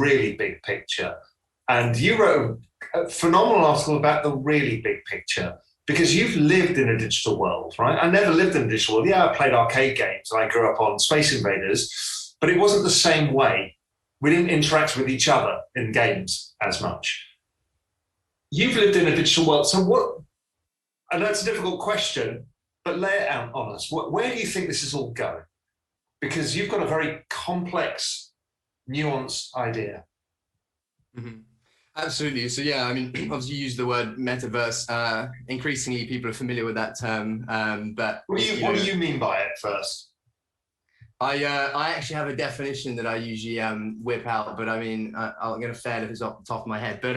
really big picture. And you wrote a phenomenal article about the really big picture because you've lived in a digital world, right? I never lived in a digital world. Yeah, I played arcade games and I grew up on Space Invaders, but it wasn't the same way. We didn't interact with each other in games as much. You've lived in a digital world. So what, I know it's a difficult question, but lay it out on us. Where do you think this is all going? Because you've got a very complex, nuanced idea. Mm-hmm. Absolutely. So yeah, I mean, obviously you use the word metaverse. Increasingly, people are familiar with that term. But what do you mean by it first? I actually have a definition that I usually whip out, but I mean, I'm going to fail if it's off the top of my head. But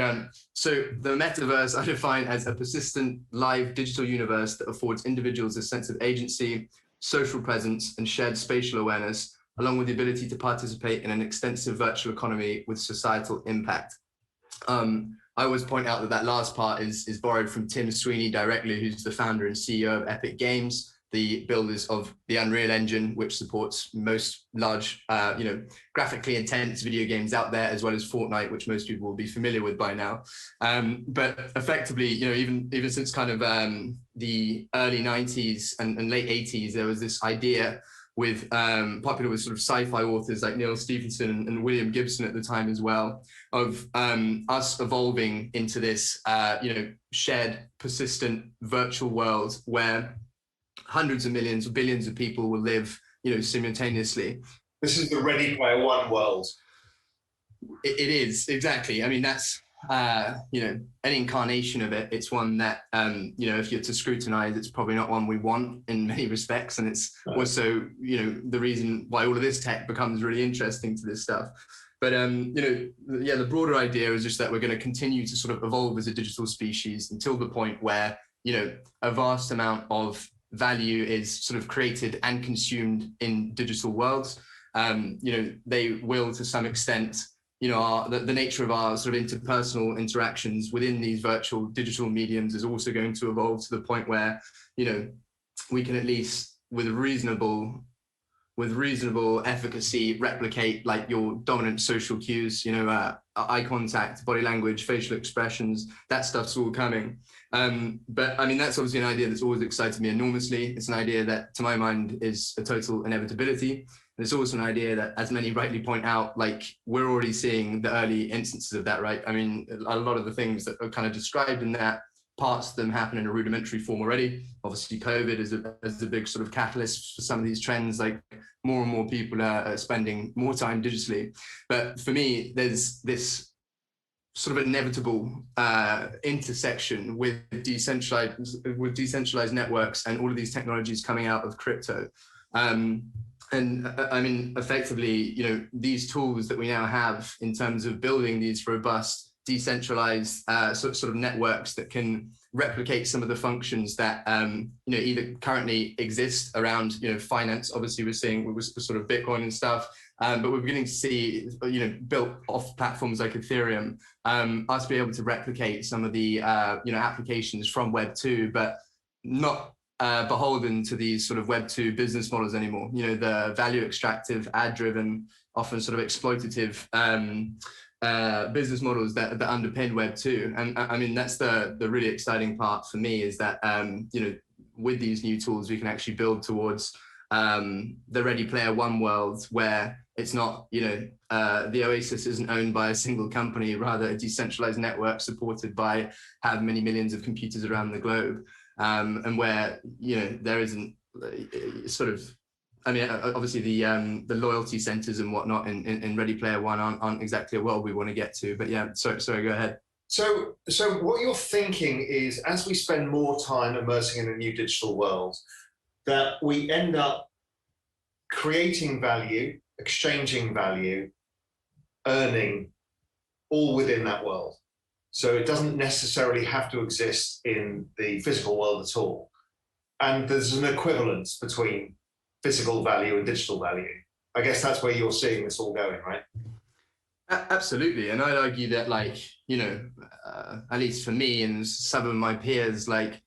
so the metaverse I define as a persistent live digital universe that affords individuals a sense of agency, social presence, and shared spatial awareness, along with the ability to participate in an extensive virtual economy with societal impact. I always point out that that last part is borrowed from Tim Sweeney directly, who's the founder and CEO of Epic Games, the builders of the Unreal Engine, which supports most large, graphically intense video games out there, as well as Fortnite, which most people will be familiar with by now. But effectively, even since kind of the early 90s and late 80s, there was this idea with popular with sort of sci-fi authors like Neil Stephenson and William Gibson at the time as well, of us evolving into this shared, persistent virtual world where hundreds of millions or billions of people will live simultaneously. This is the Ready Player One world. It is, exactly. I mean, that's an incarnation of it. It's one that if you're to scrutinize, it's probably not one we want in many respects, and it's also the reason why all of this tech becomes really interesting to this stuff. But the broader idea is just that we're going to continue to sort of evolve as a digital species until the point where a vast amount of value is sort of created and consumed in digital worlds. They will, to some extent, the nature of our sort of interpersonal interactions within these virtual digital mediums is also going to evolve to the point where, we can at least with reasonable efficacy replicate like your dominant social cues, eye contact, body language, facial expressions, that stuff's all coming. But I mean, that's obviously an idea that's always excited me enormously. It's an idea that, to my mind, is a total inevitability. And it's also an idea that, as many rightly point out, like we're already seeing the early instances of that, right? I mean, a lot of the things that are kind of described in that, parts of them happen in a rudimentary form already. Obviously, COVID is a big sort of catalyst for some of these trends, like more and more people are spending more time digitally. But for me, there's this sort of inevitable intersection with decentralized networks and all of these technologies coming out of crypto. And I mean, effectively, these tools that we now have in terms of building these robust, decentralized sort of networks that can replicate some of the functions that either currently exist around finance. Obviously, we're seeing with sort of Bitcoin and stuff, but we're beginning to see built off platforms like Ethereum, us be able to replicate some of the applications from Web 2, but not beholden to these sort of Web 2 business models anymore. The value extractive, ad driven, often sort of exploitative business models that underpin Web 2. And I mean, that's the really exciting part for me, is that with these new tools, we can actually build towards the Ready Player One world, where it's not, the Oasis isn't owned by a single company, rather a decentralized network supported by how many millions of computers around the globe, and where there isn't sort of, I mean, obviously the loyalty centers and whatnot in Ready Player One aren't exactly a world we want to get to. But yeah, sorry, go ahead. So what you're thinking is, as we spend more time immersing in a new digital world, that we end up creating value, exchanging value, earning, all within that world. So it doesn't necessarily have to exist in the physical world at all. And there's an equivalence between physical value and digital value. I guess that's where you're seeing this all going, right? Absolutely. And I'd argue that, like, at least for me and some of my peers, like,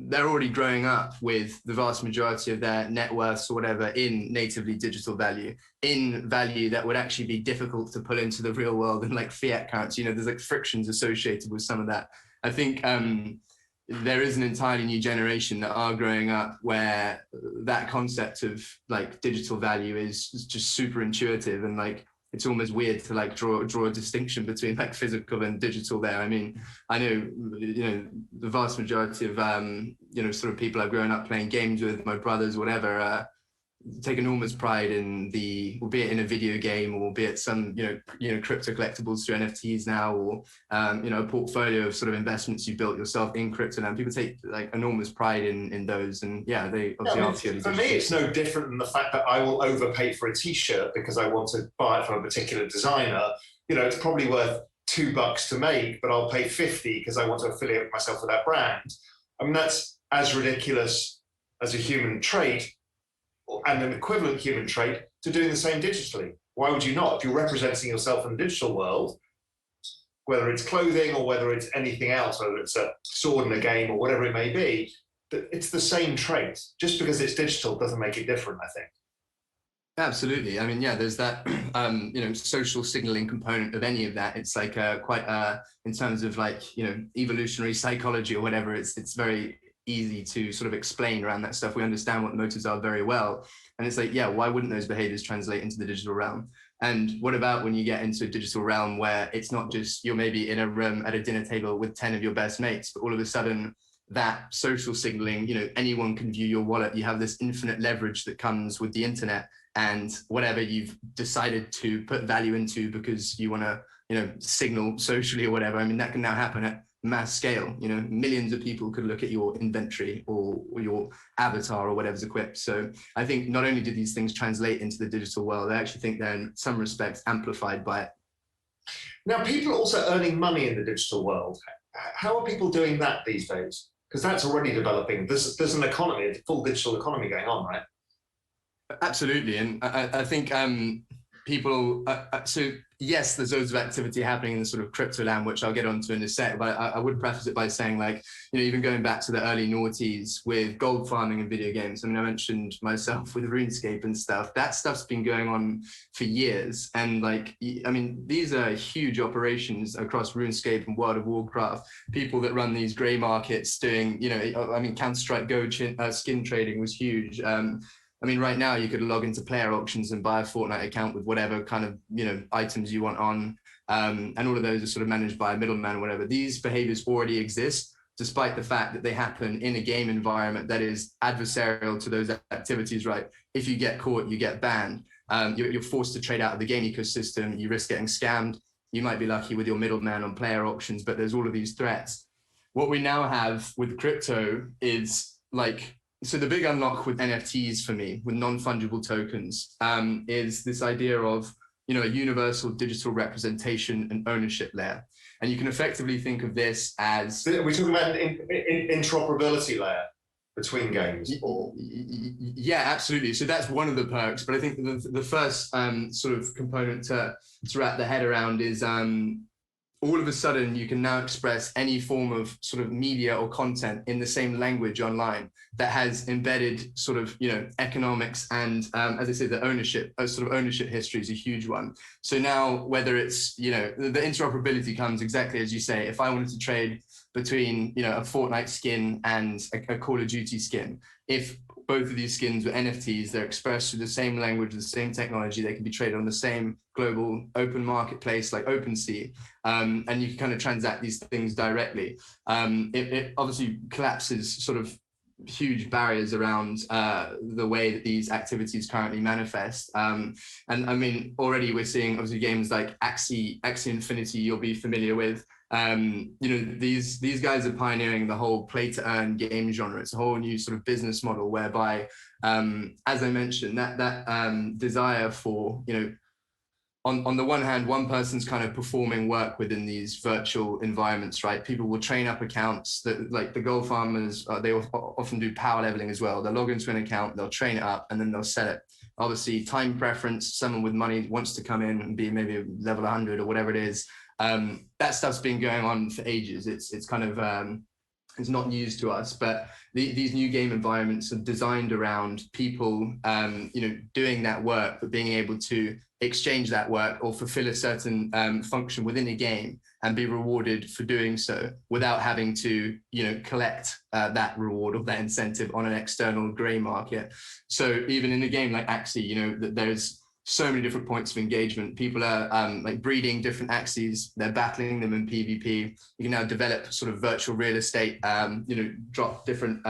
they're already growing up with the vast majority of their net worths or whatever in natively digital value, in value that would actually be difficult to pull into the real world and like fiat currency. You know, there's like frictions associated with some of that. I think there is an entirely new generation that are growing up where that concept of like digital value is just super intuitive, and like it's almost weird to like draw a distinction between like physical and digital there. I mean, I know, you know, the vast majority of you know, sort of people I've grown up playing games with, my brothers, whatever, take enormous pride in the, albeit in a video game, or albeit some, you know, crypto collectibles through NFTs now, or you know, a portfolio of sort of investments you built yourself in crypto. Now people take like enormous pride in those, and yeah, they obviously are purely for digital. me, it's no different than the fact that I will overpay for a T-shirt because I want to buy it from a particular designer. You know, it's probably worth $2 to make, but I'll pay 50 because I want to affiliate myself with that brand. I mean, that's as ridiculous as a human trait, and an equivalent human trait to doing the same digitally. Why would you not? If you're representing yourself in the digital world, whether it's clothing or whether it's anything else, whether it's a sword in a game or whatever it may be, it's the same trait. Just because it's digital doesn't make it different, I think. Absolutely. I mean, yeah, there's that, you know, social signaling component of any of that. It's like quite, in terms of like, you know, evolutionary psychology or whatever, it's very easy to sort of explain around that stuff. We understand what the motives are very well. And it's like, yeah, why wouldn't those behaviors translate into the digital realm? And what about when you get into a digital realm where it's not just you're maybe in a room at a dinner table with 10 of your best mates, but all of a sudden that social signaling, you know, anyone can view your wallet. You have this infinite leverage that comes with the internet, and whatever you've decided to put value into because you want to, you know, signal socially or whatever. I mean, that can now happen at mass scale. You know, millions of people could look at your inventory or your avatar or whatever's equipped. So I think not only do these things translate into the digital world, I actually think they're in some respects amplified by it. Now, people are also earning money in the digital world. How are people doing that these days? Because that's already developing. There's an economy, a full digital economy going on, right? Absolutely. And I think people, so yes, there's loads of activity happening in the sort of crypto land, which I'll get onto in a sec, but I would preface it by saying, like, you know, even going back to the early noughties with gold farming and video games. I mean, I mentioned myself with RuneScape and stuff. That stuff's been going on for years. And like, I mean, these are huge operations across RuneScape and World of Warcraft. People that run these gray markets doing, you know, I mean, Counter-Strike Go skin trading was huge. I mean, right now you could log into player auctions and buy a Fortnite account with whatever kind of, you know, items you want on. And all of those are sort of managed by a middleman or whatever. These behaviors already exist, despite the fact that they happen in a game environment that is adversarial to those activities, right? If you get caught, you get banned. You're forced to trade out of the game ecosystem. You risk getting scammed. You might be lucky with your middleman on player auctions, but there's all of these threats. What we now have with crypto is like, so the big unlock with NFTs for me, with non-fungible tokens, is this idea of, you know, a universal digital representation and ownership layer. And you can effectively think of this as... Are we talking about an interoperability layer between games? Or? Yeah, absolutely. So that's one of the perks. But I think the first sort of component to wrap the head around is all of a sudden you can now express any form of sort of media or content in the same language online that has embedded sort of, you know, economics and, as I say, the ownership, sort of ownership history is a huge one. So now whether it's, you know, the interoperability comes exactly as you say. If I wanted to trade between, you know, a Fortnite skin and a Call of Duty skin, if both of these skins were NFTs, they're expressed through the same language, the same technology, they can be traded on the same global open marketplace like OpenSea, and you can kind of transact these things directly. It obviously collapses sort of huge barriers around the way that these activities currently manifest. And I mean, already we're seeing obviously games like Axie Infinity you'll be familiar with. You know, these guys are pioneering the whole play to earn game genre. It's a whole new sort of business model whereby, as I mentioned, that desire for, you know, on the one hand, one person's kind of performing work within these virtual environments, right? People will train up accounts that, like the gold farmers, they often do power leveling as well. They'll log into an account, they'll train it up, and then they'll sell it. Obviously, time preference, someone with money wants to come in and be maybe level 100 or whatever it is. That stuff's been going on for ages. It's kind of is not news to us, but these new game environments are designed around people, doing that work, but being able to exchange that work or fulfill a certain function within a game and be rewarded for doing so without having to, collect that reward or that incentive on an external gray market. So even in a game like Axie, there's so many different points of engagement. People are breeding different Axies. They're battling them in PvP. You can now develop sort of virtual real estate. Drop different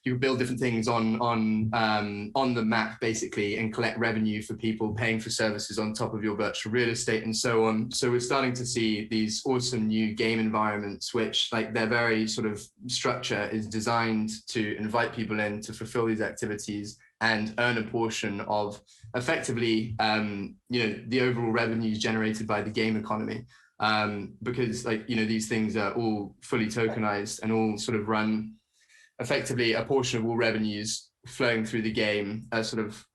you can build different things on the map basically, and collect revenue for people paying for services on top of your virtual real estate and so on. So we're starting to see these awesome new game environments, which their very sort of structure is designed to invite people in to fulfill these activities and earn a portion of effectively, the overall revenues generated by the game economy. Because these things are all fully tokenized and all sort of run effectively a portion of all revenues flowing through the game are sort of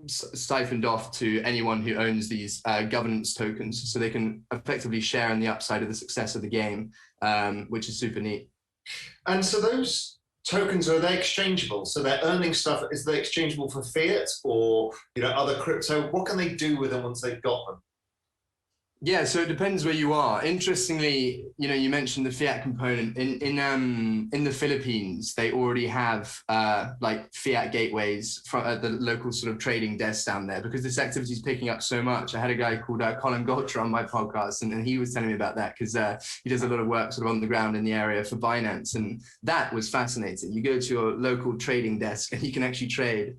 siphoned off to anyone who owns these governance tokens, so they can effectively share in the upside of the success of the game, which is super neat. And so those tokens, are they exchangeable? So they're earning stuff. Is they exchangeable for fiat or other crypto? What can they do with them once they've got them? Yeah, so it depends where you are. Interestingly, you mentioned the fiat component. In the Philippines, they already have fiat gateways at the local sort of trading desks down there, because this activity is picking up so much. I had a guy called Colin Gotcha on my podcast, and he was telling me about that, because he does a lot of work sort of on the ground in the area for Binance, and that was fascinating. You go to your local trading desk and you can actually trade.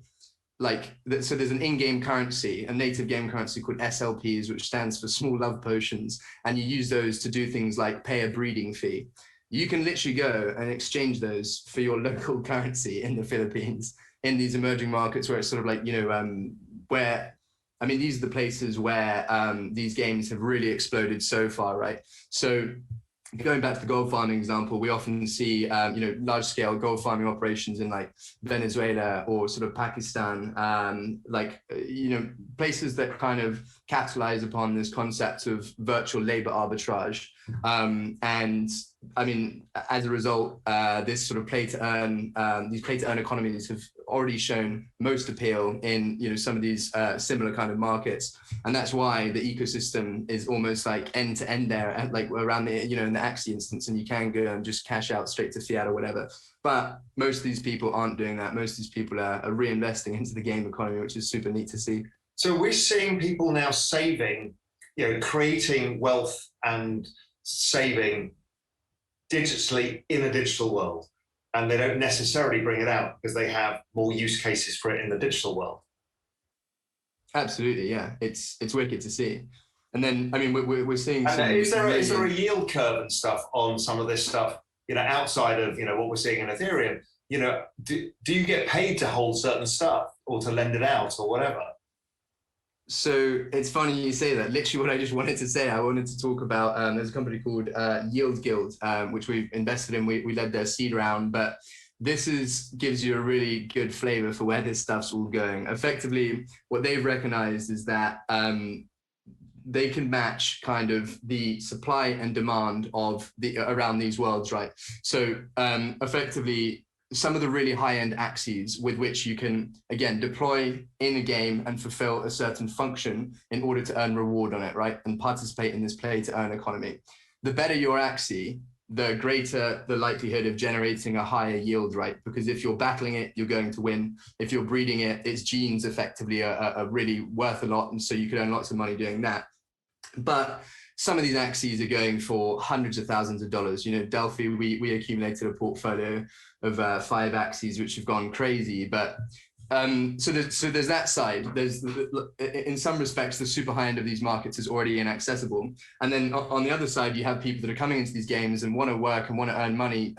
So there's an in-game currency, a native game currency called SLPs, which stands for small love potions, and you use those to do things like pay a breeding fee. You can literally go and exchange those for your local currency in the Philippines, in these emerging markets where it's sort of these are the places where these games have really exploded so far, right? So going back to the gold farming example, we often see, large-scale gold farming operations in Venezuela or sort of Pakistan, places that kind of capitalize upon this concept of virtual labor arbitrage. And I mean, as a result, this sort of these play-to-earn economies have already shown most appeal in some of these similar kind of markets, and that's why the ecosystem is almost end to end there, around the in the Axie instance, and you can go and just cash out straight to fiat or whatever. But most of these people aren't doing that. Most of these people are reinvesting into the game economy, which is super neat to see. So we're seeing people now saving, creating wealth and saving digitally in a digital world, and they don't necessarily bring it out because they have more use cases for it in the digital world. Absolutely, yeah, it's wicked to see. And then we're seeing. And is there a yield curve and stuff on some of this stuff? Outside of what we're seeing in Ethereum. Do you get paid to hold certain stuff or to lend it out or whatever? So it's funny you say that. Literally what I just wanted to say, I wanted to talk about, there's a company called Yield Guild, which we've invested in. We led their seed round, but this gives you a really good flavor for where this stuff's all going. Effectively, what they've recognized is that they can match kind of the supply and demand of around these worlds, right? So effectively, some of the really high-end Axies with which you can, again, deploy in a game and fulfill a certain function in order to earn reward on it, right? And participate in this play-to-earn economy. The better your Axie, the greater the likelihood of generating a higher yield, right? Because if you're battling it, you're going to win. If you're breeding it, its genes effectively are really worth a lot, and so you could earn lots of money doing that. But some of these Axies are going for hundreds of thousands of dollars. Delphi, we accumulated a portfolio of 5 Axies, which have gone crazy. But so there's that side. There's in some respects the super high end of these markets is already inaccessible. And then on the other side, you have people that are coming into these games and want to work and want to earn money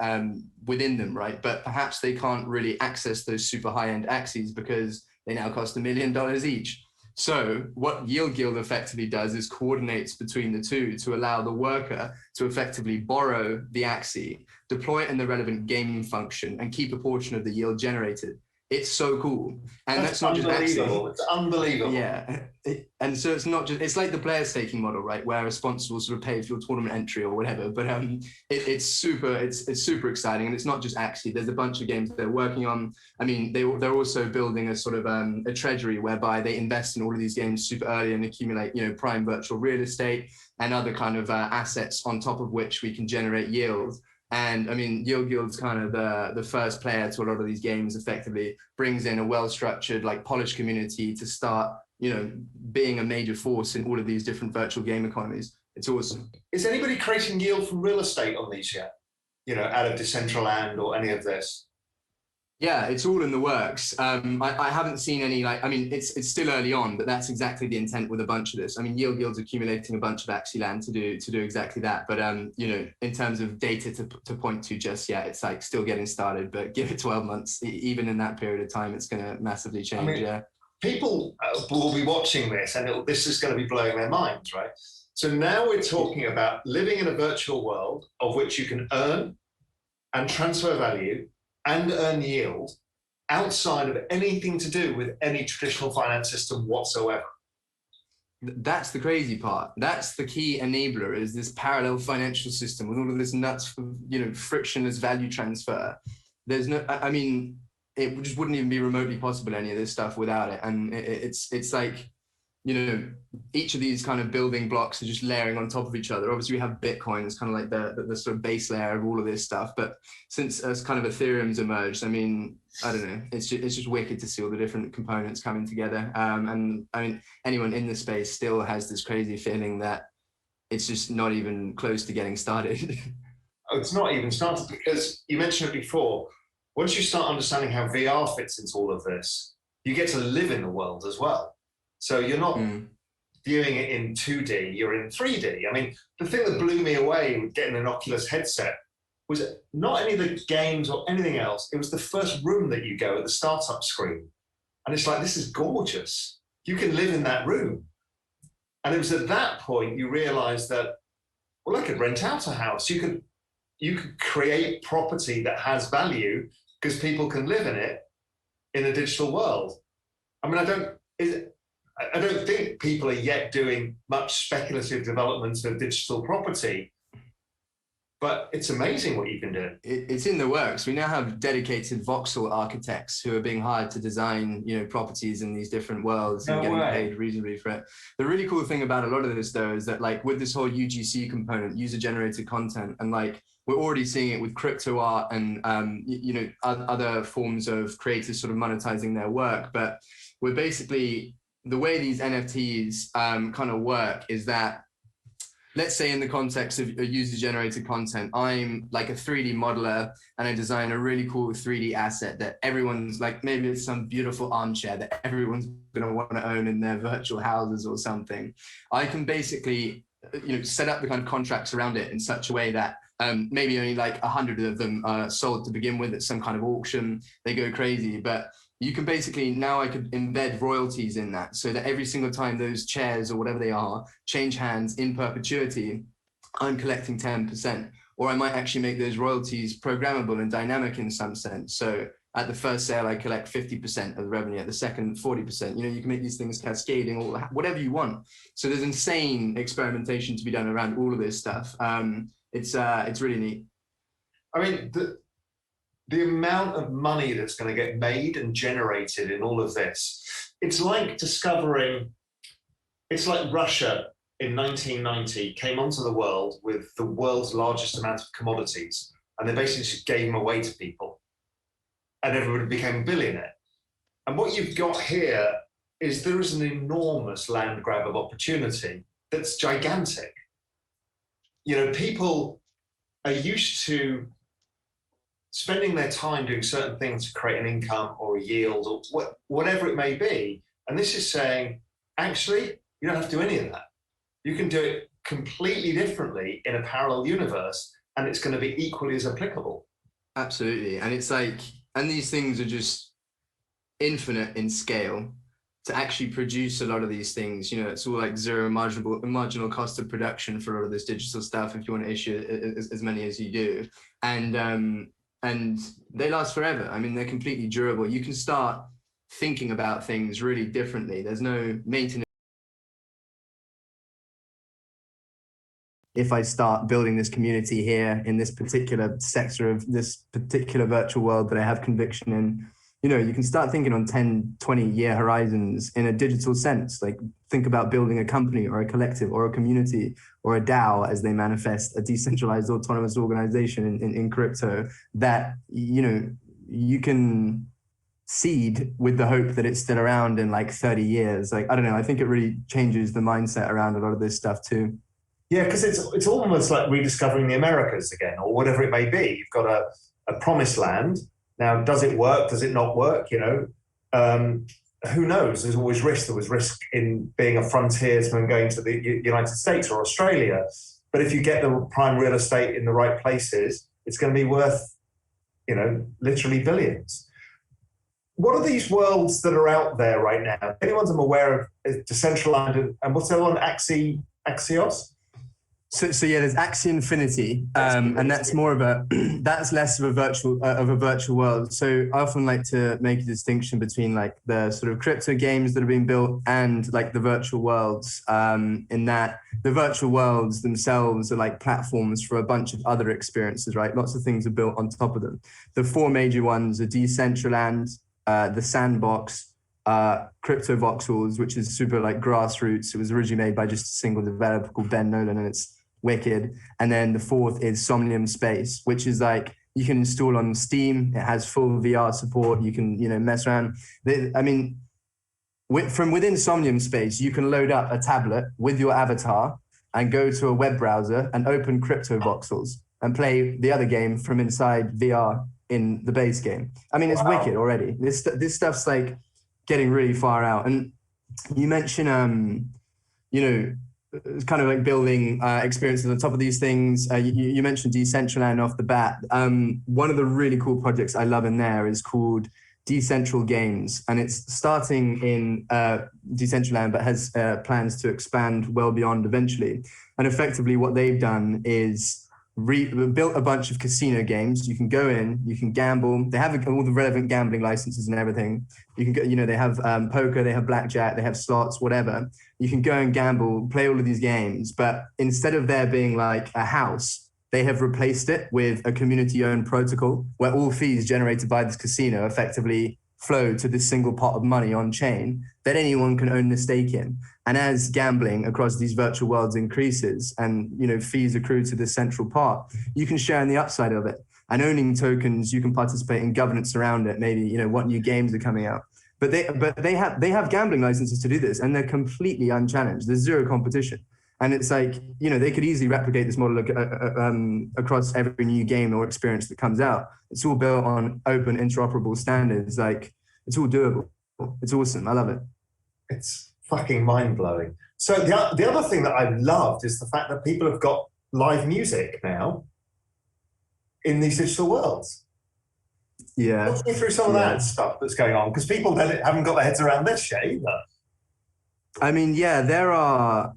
within them, right? But perhaps they can't really access those super high end Axies because they now cost $1 million each. So what Yield Guild effectively does is coordinates between the two to allow the worker to effectively borrow the Axie, deploy it in the relevant game function, and keep a portion of the yield generated. It's so cool. And that's not just unbelievable. Axie. It's unbelievable. Yeah. And so it's not just, it's like the player staking model, right? Where a sponsor will sort of pay for your tournament entry or whatever. But it's super exciting. And it's not just Axie. There's a bunch of games they're working on. I mean, they're also building a sort of a treasury whereby they invest in all of these games super early and accumulate, you know, prime virtual real estate and other kind of assets on top of which we can generate yield. And I mean, Yield Guild's kind of the first player to a lot of these games, effectively brings in a well-structured, like polished community to start, you know, being a major force in all of these different virtual game economies. It's awesome. Is anybody creating yield from real estate on these yet? You know, out of Decentraland or any of this? Yeah, it's all in the works. I haven't seen any, like, I mean, it's still early on, but that's exactly the intent with a bunch of this. I mean, Yield Guild's accumulating a bunch of Axie land to do exactly that. But, you know, in terms of data to point to just yet, it's like still getting started, but give it 12 months. Even in that period of time, it's going to massively change. I mean, yeah. People will be watching this and this is going to be blowing their minds, right? So now we're talking about living in a virtual world of which you can earn and transfer value and earn yield outside of anything to do with any traditional finance system whatsoever. That's the crazy part. That's the key enabler, is this parallel financial system with all of this nuts, you know, frictionless value transfer. There's no, I mean, it just wouldn't even be remotely possible, any of this stuff, without it. And it's like, you know, each of these kind of building blocks are just layering on top of each other. Obviously, we have Bitcoin as kind of like the sort of base layer of all of this stuff. But since kind of Ethereum's emerged, I mean, I don't know, it's just wicked to see all the different components coming together. And I mean, anyone in the space still has this crazy feeling that it's just not even close to getting started. Oh, it's not even started, because you mentioned it before. Once you start understanding how VR fits into all of this, you get to live in the world as well. So you're not viewing it in 2D, you're in 3D. I mean, the thing that blew me away with getting an Oculus headset was not any of the games or anything else. It was the first room that you go at the startup screen. And it's like, this is gorgeous. You can live in that room. And it was at that point you realize that, well, I could rent out a house. You could create property that has value because people can live in it in a digital world. I mean, I don't think people are yet doing much speculative development of digital property, but it's amazing what you can do. It's in the works. We now have dedicated voxel architects who are being hired to design, you know, properties in these different worlds and getting paid reasonably for it. The really cool thing about a lot of this, though, is that, like, with this whole UGC component, user-generated content, and like we're already seeing it with crypto art and you know, other forms of creators sort of monetizing their work, but we're basically, the way these NFTs kind of work is that, let's say in the context of user-generated content, I'm like a 3D modeler and I design a really cool 3D asset that everyone's like, maybe it's some beautiful armchair that everyone's going to want to own in their virtual houses or something. I can basically, you know, set up the kind of contracts around it in such a way that maybe only like 100 of them are sold to begin with at some kind of auction. They go crazy, but you can basically, now I could embed royalties in that so that every single time those chairs or whatever they are change hands in perpetuity, I'm collecting 10%. Or I might actually make those royalties programmable and dynamic in some sense. So at the first sale, I collect 50% of the revenue, at the second, 40%. You know, you can make these things cascading or whatever you want. So there's insane experimentation to be done around all of this stuff. It's really neat. I mean, the amount of money that's going to get made and generated in all of this, it's like Russia in 1990 came onto the world with the world's largest amount of commodities, and they basically just gave them away to people, and everybody became a billionaire. And what you've got here is there is an enormous land grab of opportunity that's gigantic. You know, people are used to spending their time doing certain things to create an income or a yield or whatever it may be. And this is saying, actually, you don't have to do any of that. You can do it completely differently in a parallel universe, and it's going to be equally as applicable. Absolutely. And it's like, and these things are just infinite in scale. To actually produce a lot of these things, you know, it's all like zero marginal cost of production for all of this digital stuff if you want to issue as many as you do. And and they last forever. I mean, they're completely durable. You can start thinking about things really differently. There's no maintenance. If I start building this community here in this particular sector of this particular virtual world that I have conviction in, you know, you can start thinking on 10, 20-year horizons in a digital sense. Like, think about building a company or a collective or a community or a DAO as they manifest, a decentralized autonomous organization in crypto that, you know, you can seed with the hope that it's still around in like 30 years. Like, I don't know, I think it really changes the mindset around a lot of this stuff too. Yeah, because it's almost like rediscovering the Americas again, or whatever it may be. You've got a promised land. Now, does it work? Does it not work? You know, who knows? There's always risk. There was risk in being a frontiersman going to the United States or Australia. But if you get the prime real estate in the right places, it's going to be worth, you know, literally billions. What are these worlds that are out there right now? Anyone's I'm aware of is Decentraland and what's the other one? Axios? So yeah, there's Axie Infinity, and that's more of a that's less of a virtual world. So I often like to make a distinction between like the sort of crypto games that are being built and like the virtual worlds. In that the virtual worlds themselves are like platforms for a bunch of other experiences, right? Lots of things are built on top of them. The four major ones are Decentraland, the Sandbox, Crypto Voxels, which is super like grassroots. It was originally made by just a single developer called Ben Nolan, and it's wicked. And then the fourth is Somnium Space, which is like you can install on Steam. It has full VR support. You can, you know, mess around. I mean, from within Somnium Space, you can load up a tablet with your avatar and go to a web browser and open Crypto Voxels and play the other game from inside VR in the base game. I mean, it's wicked already. This stuff's like getting really far out. And you mentioned, you know, it's kind of like building experiences on top of these things. You mentioned Decentraland off the bat. One of the really cool projects I love in there is called Decentral Games, and it's starting in Decentraland, but has plans to expand well beyond eventually. And effectively what they've done is built a bunch of casino games. You can go in, you can gamble. They have all the relevant gambling licenses and everything. You can go, you know, they have poker, they have blackjack, they have slots, whatever. You can go and gamble, play all of these games, but instead of there being like a house, they have replaced it with a community-owned protocol where all fees generated by this casino effectively flow to this single pot of money on chain that anyone can own the stake in. And as gambling across these virtual worlds increases and, you know, fees accrue to this central pot, you can share in the upside of it. And owning tokens, you can participate in governance around it. Maybe, you know, what new games are coming out. But they have gambling licenses to do this, and they're completely unchallenged. There's zero competition. And it's like, you know, they could easily replicate this model across every new game or experience that comes out. It's all built on open, interoperable standards. Like, it's all doable. It's awesome. I love it. It's fucking mind-blowing. So the other thing that I loved is the fact that people have got live music now in these digital worlds. Yeah. Talk me through some of that stuff that's going on, because people haven't got their heads around this yet either. I mean, yeah, there are.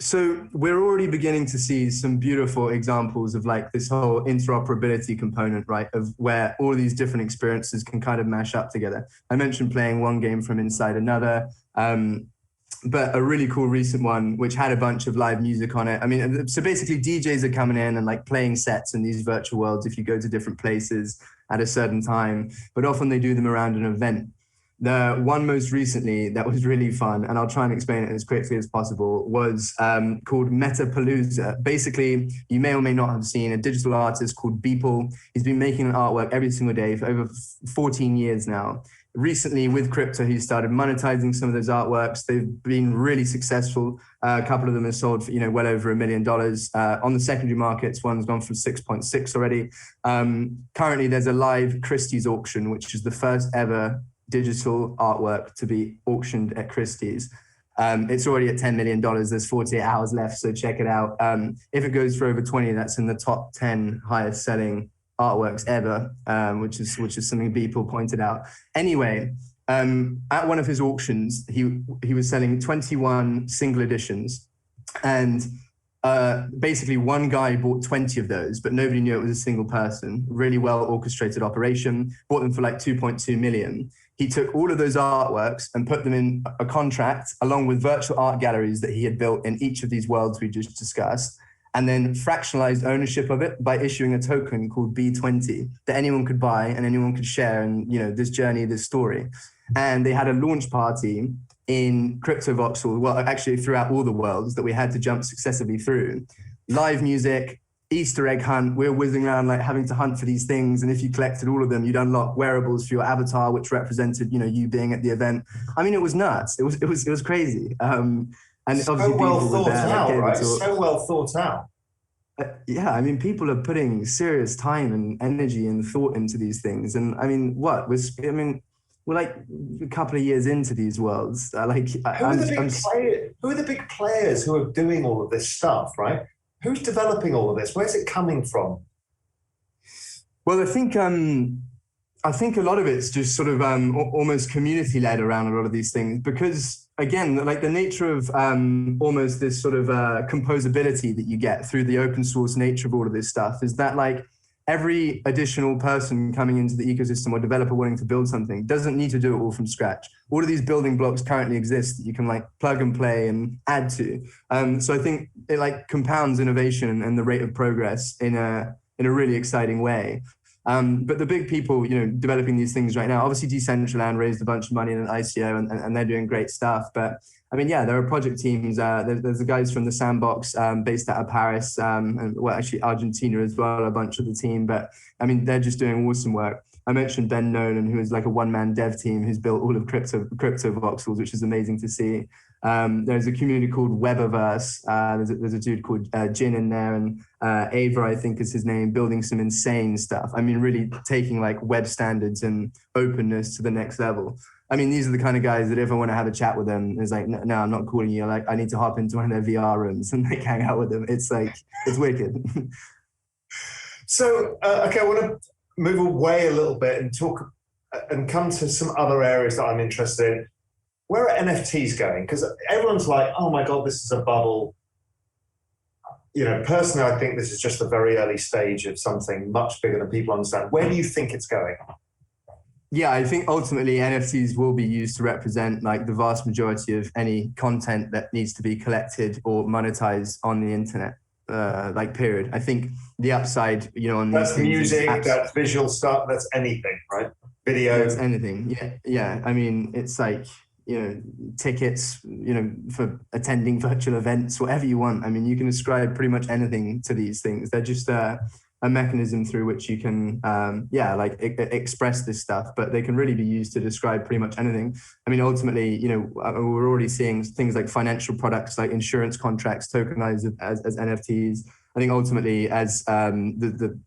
So we're already beginning to see some beautiful examples of like this whole interoperability component, right? Of where all these different experiences can kind of mash up together. I mentioned playing one game from inside another, but a really cool recent one, which had a bunch of live music on it. I mean, so basically DJs are coming in and like playing sets in these virtual worlds if you go to different places at a certain time, but often they do them around an event. The one most recently that was really fun, and I'll try and explain it as quickly as possible, was called Metapalooza. Basically, you may or may not have seen a digital artist called Beeple. He's been making an artwork every single day for over 14 years now. Recently, with crypto, he started monetizing some of those artworks. They've been really successful. A couple of them have sold for, you know, well over $1 million. On the secondary markets, one's gone from 6.6 already. Currently, there's a live Christie's auction, which is the first ever digital artwork to be auctioned at Christie's. It's already at $10 million. There's 48 hours left, so check it out. If it goes for over 20, that's in the top 10 highest selling artworks ever, which is something Beeple pointed out. Anyway, at one of his auctions, he was selling 21 single editions, and basically one guy bought 20 of those, but nobody knew it was a single person. Really well orchestrated operation, bought them for like 2.2 million. He took all of those artworks and put them in a contract along with virtual art galleries that he had built in each of these worlds we just discussed, and then fractionalized ownership of it by issuing a token called B20 that anyone could buy and anyone could share in, this journey, this story. And they had a launch party in CryptoVoxel, well, actually throughout all the worlds that we had to jump successively through. Live music, Easter egg hunt, we were whizzing around like having to hunt for these things. And if you collected all of them, you'd unlock wearables for your avatar, which represented, you being at the event. I mean, it was nuts. It was crazy. And so obviously well people were thought there, out, like, right? So well thought out. Yeah, I mean, people are putting serious time and energy and thought into these things. And I mean, we're like a couple of years into these worlds. Who are the big players who are doing all of this stuff, right? Who's developing all of this? Where's it coming from? Well, I think a lot of it's just sort of almost community-led around a lot of these things, because again, like the nature of almost this sort of composability that you get through the open source nature of all of this stuff is that like every additional person coming into the ecosystem or developer wanting to build something doesn't need to do it all from scratch. All of these building blocks currently exist that you can like plug and play and add to. So I think it like compounds innovation and the rate of progress in a really exciting way. But the big people, developing these things right now, obviously Decentraland raised a bunch of money in an ICO and they're doing great stuff. But I mean, yeah, there are project teams. There's the guys from the Sandbox based out of Paris, and well, actually Argentina as well, a bunch of the team. But I mean, they're just doing awesome work. I mentioned Ben Nolan, who is like a one-man dev team who's built all of crypto voxels, which is amazing to see. There's a community called Webaverse. There's a dude called Jin in there, and Ava, I think is his name, building some insane stuff. I mean, really taking like web standards and openness to the next level. I mean, these are the kind of guys that if I want to have a chat with them, it's like, no, I'm not calling you. Like, I need to hop into one of their VR rooms and like hang out with them. It's like, it's wicked. So, okay, I want to move away a little bit and talk and come to some other areas that I'm interested in. Where are NFTs going? Because everyone's like, oh my God, this is a bubble. Personally, I think this is just the very early stage of something much bigger than people understand. Where do you think it's going? Yeah, I think ultimately NFTs will be used to represent like the vast majority of any content that needs to be collected or monetized on the internet, period. I think the upside, on that's these music, things, that's visual stuff, that's anything, right? Video. That's anything. Yeah. I mean, it's like, tickets, for attending virtual events, whatever you want. I mean, you can ascribe pretty much anything to these things. They're just a mechanism through which you can, express this stuff, but they can really be used to describe pretty much anything. I mean, ultimately, we're already seeing things like financial products, like insurance contracts tokenized as NFTs. I think ultimately, as the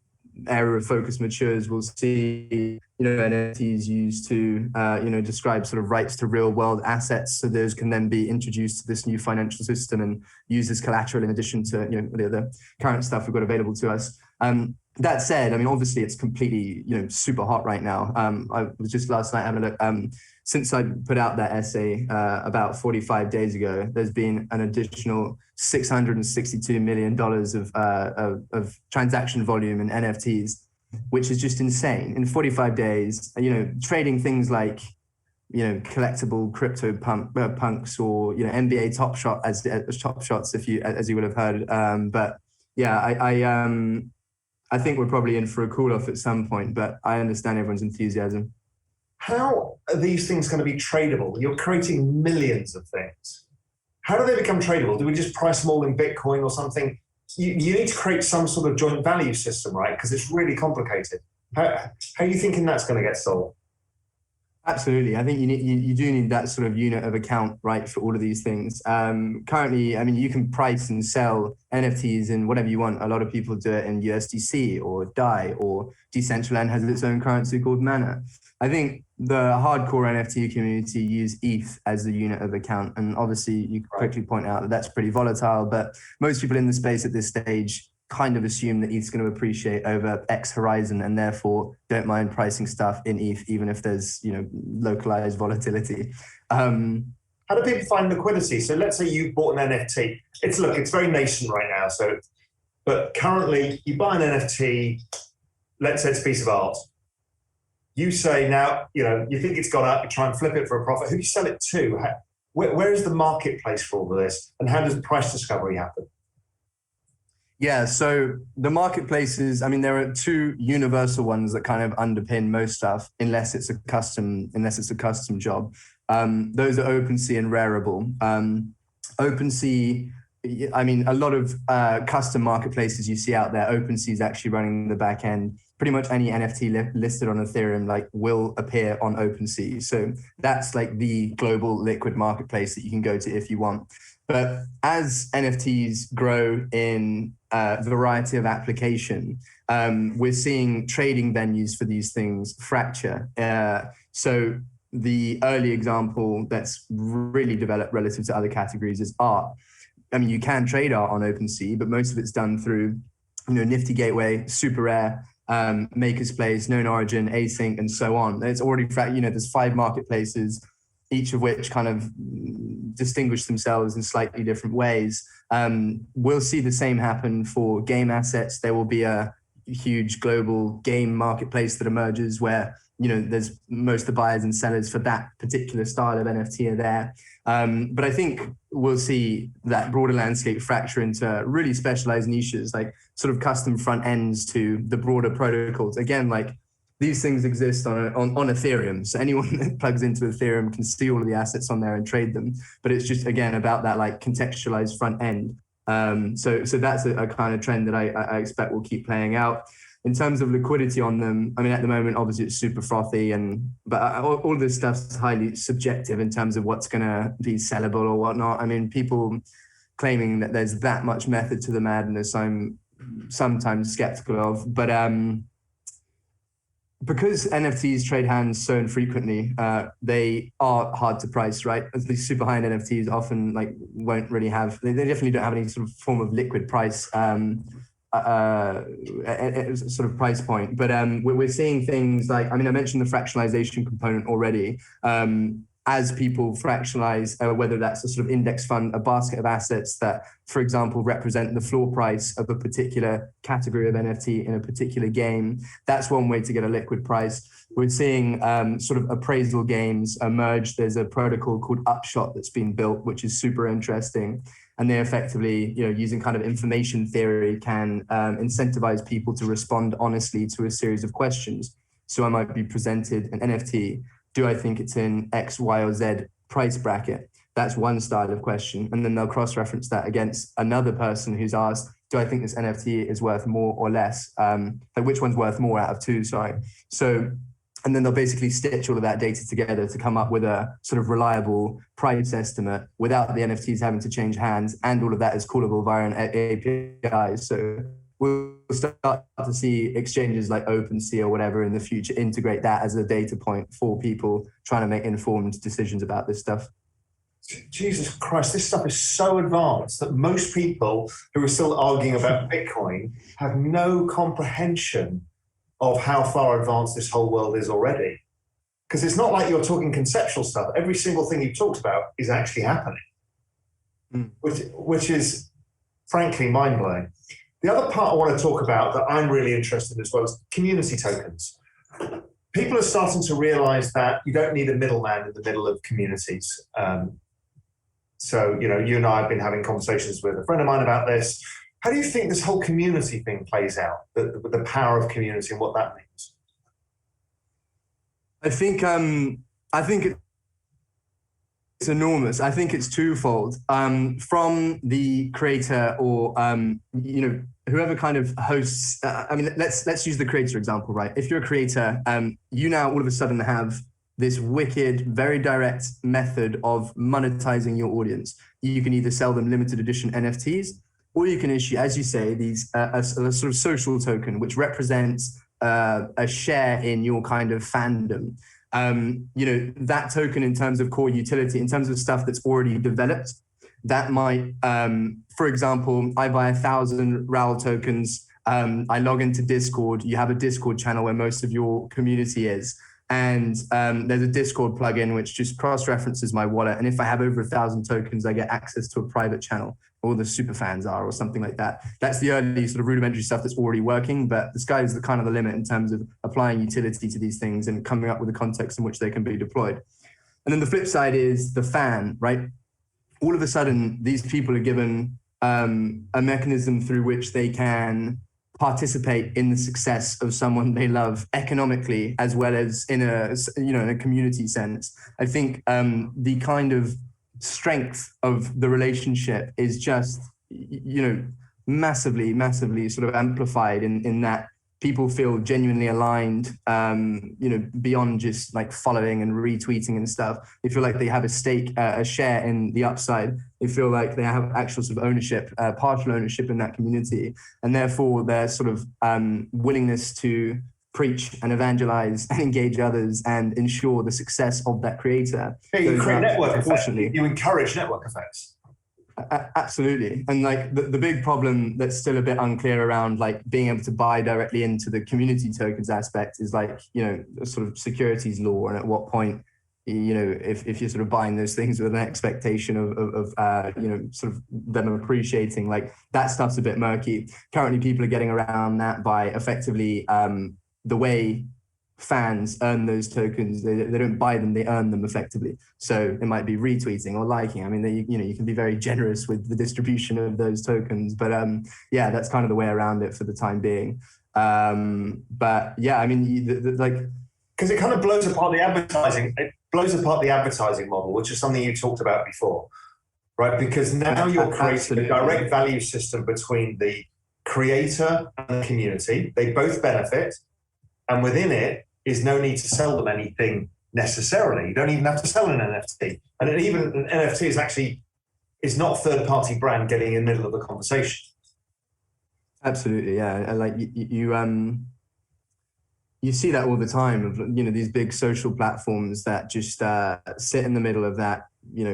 area of focus matures, we'll see, NFTs used to, describe sort of rights to real world assets. So those can then be introduced to this new financial system and used as collateral in addition to, the current stuff we've got available to us. That said, I mean, obviously it's completely, super hot right now. I was just last night having a look. Since I put out that essay about 45 days ago, there's been an additional $662 million of transaction volume in NFTs, which is just insane. In 45 days, trading things like, collectible crypto punks or, NBA Top Shot as Top Shots, as you would have heard. But yeah, I think we're probably in for a cool off at some point, but I understand everyone's enthusiasm. How are these things going to be tradable? You're creating millions of things. How do they become tradable? Do we just price them all in Bitcoin or something? You need to create some sort of joint value system, right? Because it's really complicated. How are you thinking that's going to get solved? Absolutely. I think you do need that sort of unit of account, right, for all of these things. Currently, I mean, you can price and sell NFTs in whatever you want. A lot of people do it in USDC or DAI, or Decentraland has its own currency called Mana. I think the hardcore NFT community use ETH as the unit of account. And obviously, you quickly point out that that's pretty volatile, but most people in the space at this stage kind of assume that ETH's going to appreciate over X horizon and therefore don't mind pricing stuff in ETH, even if there's, localized volatility. How do people find liquidity? So let's say you bought an NFT. It's very nascent right now. But currently you buy an NFT, let's say it's a piece of art. You say now, you think it's gone up, you try and flip it for a profit. Who do you sell it to? Where is the marketplace for all of this? And how does price discovery happen? Yeah, so the marketplaces, there are two universal ones that kind of underpin most stuff, unless it's a custom job. Those are OpenSea and Rarible. OpenSea, a lot of custom marketplaces you see out there, OpenSea is actually running the back end. Pretty much any NFT listed on Ethereum will appear on OpenSea. So that's the global liquid marketplace that you can go to if you want. But as NFTs grow in a variety of application, we're seeing trading venues for these things fracture. So the early example that's really developed relative to other categories is art. You can trade art on OpenSea, but most of it's done through, Nifty Gateway, Super Rare, Maker's Place, Known Origin, Async, and so on. It's already, there's 5 marketplaces, each of which kind of distinguish themselves in slightly different ways. We'll see the same happen for game assets. There will be a huge global game marketplace that emerges where, there's most of the buyers and sellers for that particular style of NFT are there. But I think we'll see that broader landscape fracture into really specialized niches, like sort of custom front ends to the broader protocols. Again, these things exist on Ethereum. So anyone that plugs into Ethereum can see all of the assets on there and trade them. But it's just, again, about that contextualized front end. So that's a kind of trend that I expect will keep playing out. In terms of liquidity on them, at the moment, obviously it's super frothy, but all this stuff's highly subjective in terms of what's going to be sellable or whatnot. People claiming that there's that much method to the madness, I'm sometimes skeptical of. But because NFTs trade hands so infrequently, they are hard to price, right? These super high-end NFTs often won't really have, they definitely don't have any sort of form of liquid price sort of price point. But we're seeing things I mentioned the fractionalization component already. As people fractionalize, whether that's a sort of index fund, a basket of assets that, for example, represent the floor price of a particular category of NFT in a particular game, that's one way to get a liquid price. We're seeing sort of appraisal games emerge. There's a protocol called Upshot that's been built, which is super interesting. And they effectively, using kind of information theory, can incentivize people to respond honestly to a series of questions. So I might be presented an NFT. Do I think it's in X, Y, or Z price bracket? That's one style of question. And then they'll cross-reference that against another person who's asked, do I think this NFT is worth more or less? Which one's worth more out of 2, sorry. So, and then they'll basically stitch all of that data together to come up with a sort of reliable price estimate without the NFTs having to change hands. And all of that is callable via an API. So we'll start to see exchanges like OpenSea or whatever in the future integrate that as a data point for people trying to make informed decisions about this stuff. Jesus Christ, this stuff is so advanced that most people who are still arguing about Bitcoin have no comprehension of how far advanced this whole world is already. Because it's not like you're talking conceptual stuff. Every single thing you've talked about is actually happening, which is frankly mind-blowing. The other part I want to talk about that I'm really interested in as well is community tokens. People are starting to realize that you don't need a middleman in the middle of communities. So, you and I have been having conversations with a friend of mine about this. How do you think this whole community thing plays out, the power of community and what that means? I think it's enormous. I think it's twofold. From the creator or whoever kind of hosts. Let's use the creator example, right? If you're a creator, you now all of a sudden have this wicked, very direct method of monetizing your audience. You can either sell them limited edition NFTs, or you can issue, as you say, these a sort of social token, which represents a share in your kind of fandom. That token in terms of core utility, in terms of stuff that's already developed, that might, for example, I buy 1,000 RAL tokens. I log into Discord. You have a Discord channel where most of your community is. And there's a Discord plugin which just cross-references my wallet. And if I have over 1,000 tokens, I get access to a private channel, or the super fans are, or something like that. That's the early sort of rudimentary stuff that's already working, but the sky's the kind of the limit in terms of applying utility to these things and coming up with a context in which they can be deployed. And then the flip side is the fan, right? All of a sudden, these people are given a mechanism through which they can participate in the success of someone they love economically, as well as in a community sense. I think the kind of strength of the relationship is just, massively sort of amplified in that people feel genuinely aligned, beyond just like following and retweeting and stuff. They feel like they have a stake, a share in the upside. They feel like they have actual sort of ownership, partial ownership in that community. And therefore their sort of willingness to preach and evangelize and engage others and ensure the success of that creator. Yeah, you create network effects. You encourage network effects. Absolutely. And like the big problem that's still a bit unclear around like being able to buy directly into the community tokens aspect is like, sort of securities law, and at what point, if you're sort of buying those things with an expectation of sort of them appreciating, like that stuff's a bit murky. Currently, people are getting around that by effectively the way fans earn those tokens. They don't buy them, they earn them effectively. So it might be retweeting or liking. I mean, you can be very generous with the distribution of those tokens, but that's kind of the way around it for the time being. But yeah, I mean, because it kind of blows apart the advertising. It blows apart the advertising model, which is something you talked about before, right? Because now you're creating a direct value system between the creator and the community. They both benefit, and within it is no need to sell them anything necessarily. You don't even have to sell an NFT. And even an NFT is not a third-party brand getting in the middle of the conversation. Absolutely, yeah. And like you see that all the time of, these big social platforms that just sit in the middle of that,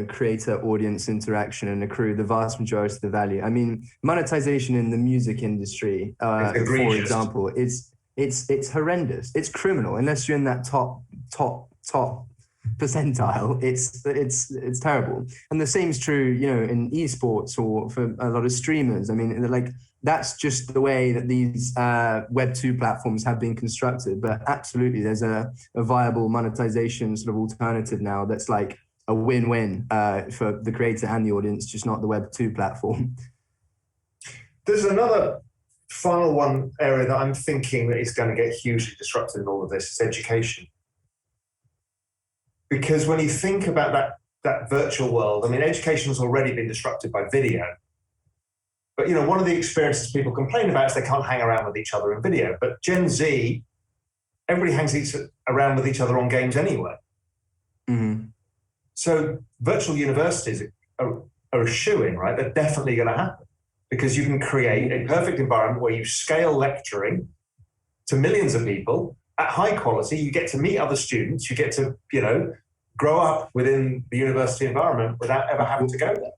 creator audience interaction and accrue the vast majority of the value. I mean, monetization in the music industry, for example, it's horrendous. It's criminal unless you're in that top percentile. It's terrible. And the same is true, in esports or for a lot of streamers. I mean, like that's just the way that these Web 2 platforms have been constructed. But absolutely, there's a viable monetization sort of alternative now that's like a win-win for the creator and the audience, just not the Web 2 platform. There's another final one area that I'm thinking that is going to get hugely disrupted in all of this is education. Because when you think about that virtual world, I mean, education has already been disrupted by video. But, one of the experiences people complain about is they can't hang around with each other in video. But Gen Z, everybody hangs around with each other on games anyway. Mm-hmm. So virtual universities are a shoo-in, right? They're definitely going to happen. Because you can create a perfect environment where you scale lecturing to millions of people at high quality. You get to meet other students. You get to, grow up within the university environment without ever having to go there.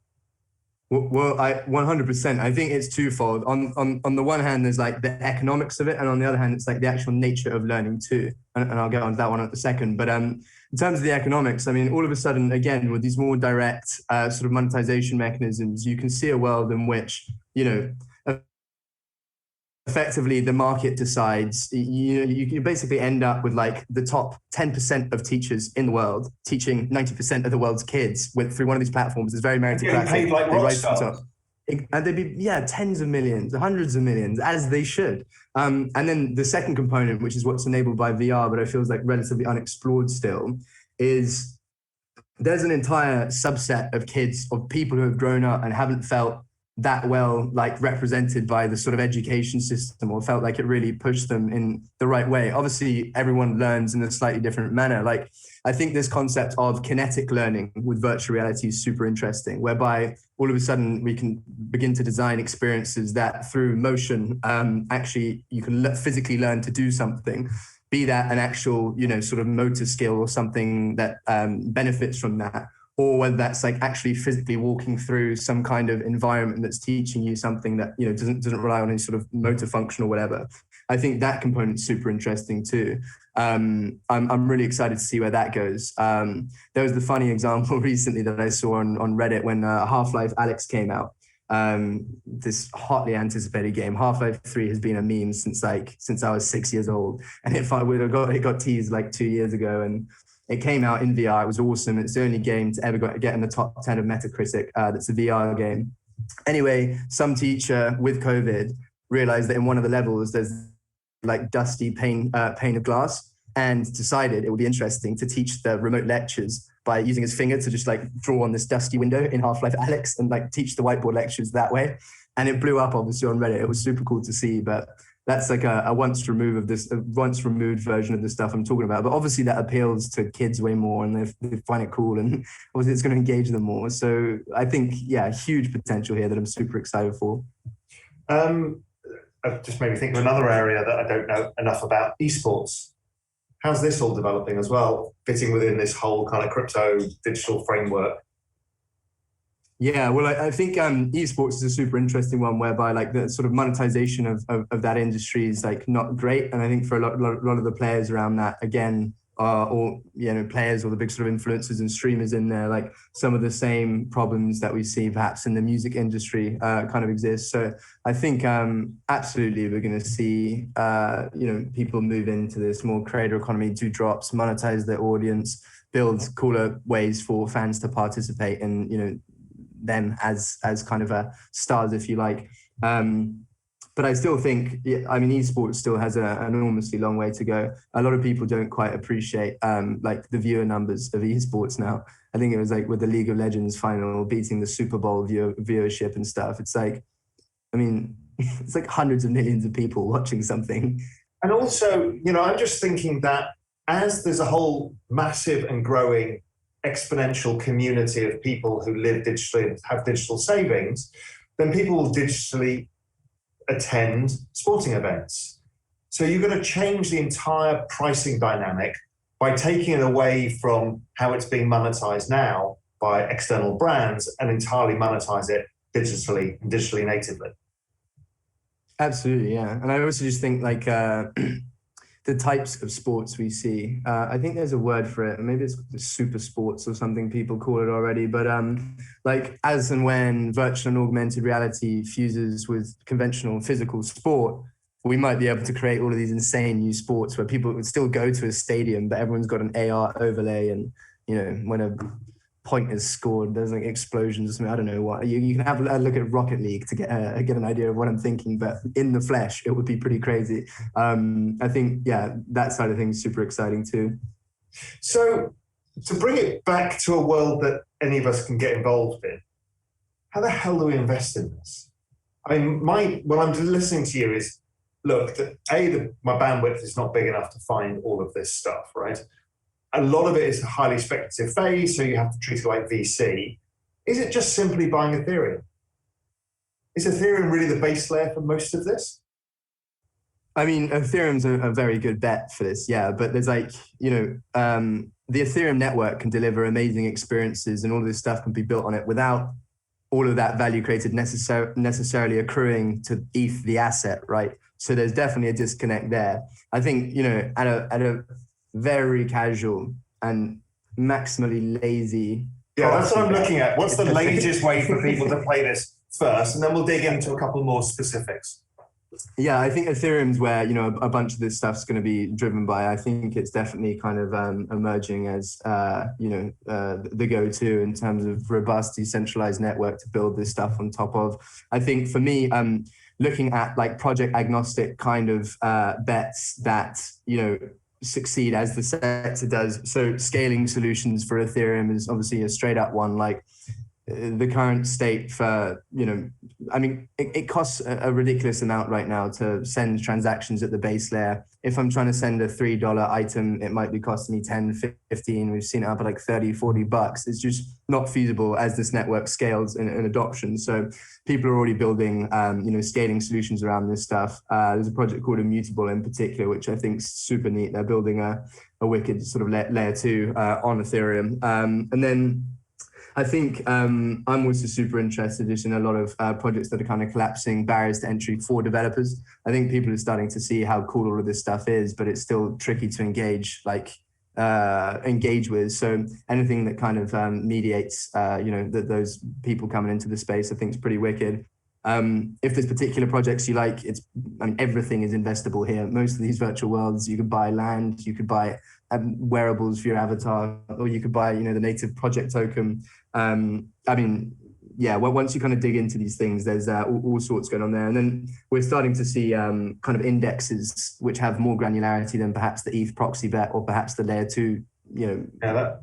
Well, I 100%. I think it's twofold. On the one hand, there's like the economics of it, and on the other hand, it's like the actual nature of learning too. And I'll get on to that one at the second. But in terms of the economics, I mean, all of a sudden, again, with these more direct sort of monetization mechanisms, you can see a world in which, effectively the market decides. You basically end up with like the top 10% of teachers in the world teaching 90% of the world's kids through one of these platforms. It's very meritocratic. Paid like rock stars. And they'd be, tens of millions, hundreds of millions, as they should. And then the second component, which is what's enabled by VR, but I feel is like relatively unexplored still, is there's an entire subset of kids, of people who have grown up and haven't felt that well like represented by the sort of education system, or felt like it really pushed them in the right way. Obviously, everyone learns in a slightly different manner. Like, I think this concept of kinetic learning with virtual reality is super interesting, whereby all of a sudden we can begin to design experiences that through motion, actually you can physically learn to do something, be that an actual, sort of motor skill or something that benefits from that, or whether that's like actually physically walking through some kind of environment that's teaching you something that, doesn't rely on any sort of motor function or whatever. I think that component's super interesting too. I'm really excited to see where that goes. There was the funny example recently that I saw on Reddit when Half-Life Alyx came out. This hotly anticipated game. Half-Life 3 has been a meme since I was 6 years old, and it got teased like 2 years ago, and it came out in VR. It was awesome. It's the only game to ever get in the top 10 of Metacritic. That's a VR game. Anyway, some teacher with COVID realized that in one of the levels there's like dusty pane of glass, and decided it would be interesting to teach the remote lectures by using his finger to just like draw on this dusty window in Half-Life Alyx and like teach the whiteboard lectures that way. And it blew up obviously on Reddit. It was super cool to see, but that's like a once removed version of the stuff I'm talking about. But obviously that appeals to kids way more, and they find it cool, and obviously it's going to engage them more. So I think, yeah, huge potential here that I'm super excited for. It just made me think of another area that I don't know enough about, esports. How's this all developing as well, fitting within this whole kind of crypto digital framework? Yeah, well, I think esports is a super interesting one, whereby like the sort of monetization of that industry is like not great. And I think for a lot of the players around that, again, or players or the big sort of influencers and streamers in there, like some of the same problems that we see perhaps in the music industry kind of exist. So I think absolutely we're going to see people move into this more creator economy, do drops, monetize their audience, build cooler ways for fans to participate in them as kind of a stars, if you like. But I still think, esports still has an enormously long way to go. A lot of people don't quite appreciate like the viewer numbers of esports now. I think it was like with the League of Legends final beating the Super Bowl viewership and stuff. It's like, it's like hundreds of millions of people watching something. And also, I'm just thinking that as there's a whole massive and growing exponential community of people who live digitally and have digital savings, then people will digitally attend sporting events. So you're going to change the entire pricing dynamic by taking it away from how it's being monetized now by external brands and entirely monetize it digitally natively. Absolutely, yeah. And I also just think like the types of sports we see, I think there's a word for it. Maybe it's super sports or something people call it already. But like as and when virtual and augmented reality fuses with conventional physical sport, we might be able to create all of these insane new sports where people would still go to a stadium, but everyone's got an AR overlay, and when a point is scored, there's like explosions or something. I don't know what. You can have a look at Rocket League to get an idea of what I'm thinking, but in the flesh, it would be pretty crazy. I think, yeah, that side of things is super exciting too. So to bring it back to a world that any of us can get involved in, how the hell do we invest in this? What I'm listening to you is, look, my bandwidth is not big enough to find all of this stuff, right? A lot of it is a highly speculative phase, so you have to treat it like VC. Is it just simply buying Ethereum? Is Ethereum really the base layer for most of this? Ethereum's a very good bet for this, yeah. But there's like, the Ethereum network can deliver amazing experiences, and all of this stuff can be built on it without all of that value created necessarily accruing to ETH, the asset, right? So there's definitely a disconnect there. I think, at a very casual and maximally lazy. Yeah, that's what I'm looking at. What's the latest way for people to play this first? And then we'll dig into a couple more specifics. Yeah, I think Ethereum's where, a bunch of this stuff's going to be driven by. I think it's definitely kind of emerging as, the go-to in terms of robust decentralized network to build this stuff on top of. I think for me, looking at like project agnostic kind of bets that, succeed as the sector does. So scaling solutions for Ethereum is obviously a straight up one. Like the current state for, it costs a ridiculous amount right now to send transactions at the base layer. If I'm trying to send a $3 item, it might be costing me 10, 15. We've seen it up at like 30, $40. It's just not feasible as this network scales in adoption. So people are already building, scaling solutions around this stuff. There's a project called Immutable in particular, which I think is super neat. They're building a wicked sort of layer 2 on Ethereum. And then I think I'm also super interested just in a lot of projects that are kind of collapsing barriers to entry for developers. I think people are starting to see how cool all of this stuff is, but it's still tricky to engage with. So anything that kind of mediates, those people coming into the space, I think is pretty wicked. If there's particular projects you like, everything is investable here. Most of these virtual worlds, you could buy land, you could buy wearables for your avatar, or you could buy, the native project token. Once you kind of dig into these things, there's all sorts going on there. And then we're starting to see kind of indexes which have more granularity than perhaps the ETH proxy bet or perhaps the layer 2,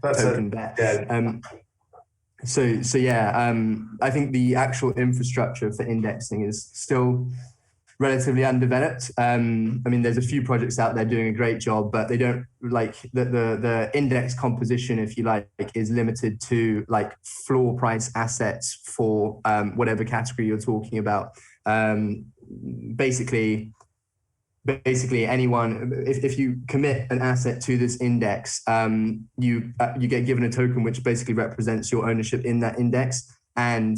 token bet. Yeah. I think the actual infrastructure for indexing is still relatively undeveloped. There's a few projects out there doing a great job, but they don't the index composition, if you like, is limited to floor price assets for whatever category you're talking about. Basically anyone, if you commit an asset to this index, you get given a token which basically represents your ownership in that index. And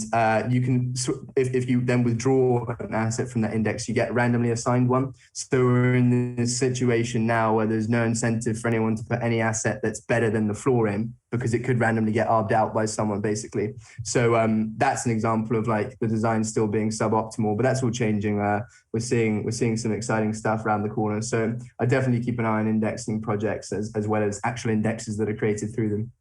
you can, if you then withdraw an asset from that index, you get randomly assigned one. So we're in this situation now where there's no incentive for anyone to put any asset that's better than the floor in, because it could randomly get arbed out by someone, basically. So that's an example of the design still being suboptimal, but that's all changing. We're seeing some exciting stuff around the corner. So I definitely keep an eye on indexing projects as well as actual indexes that are created through them.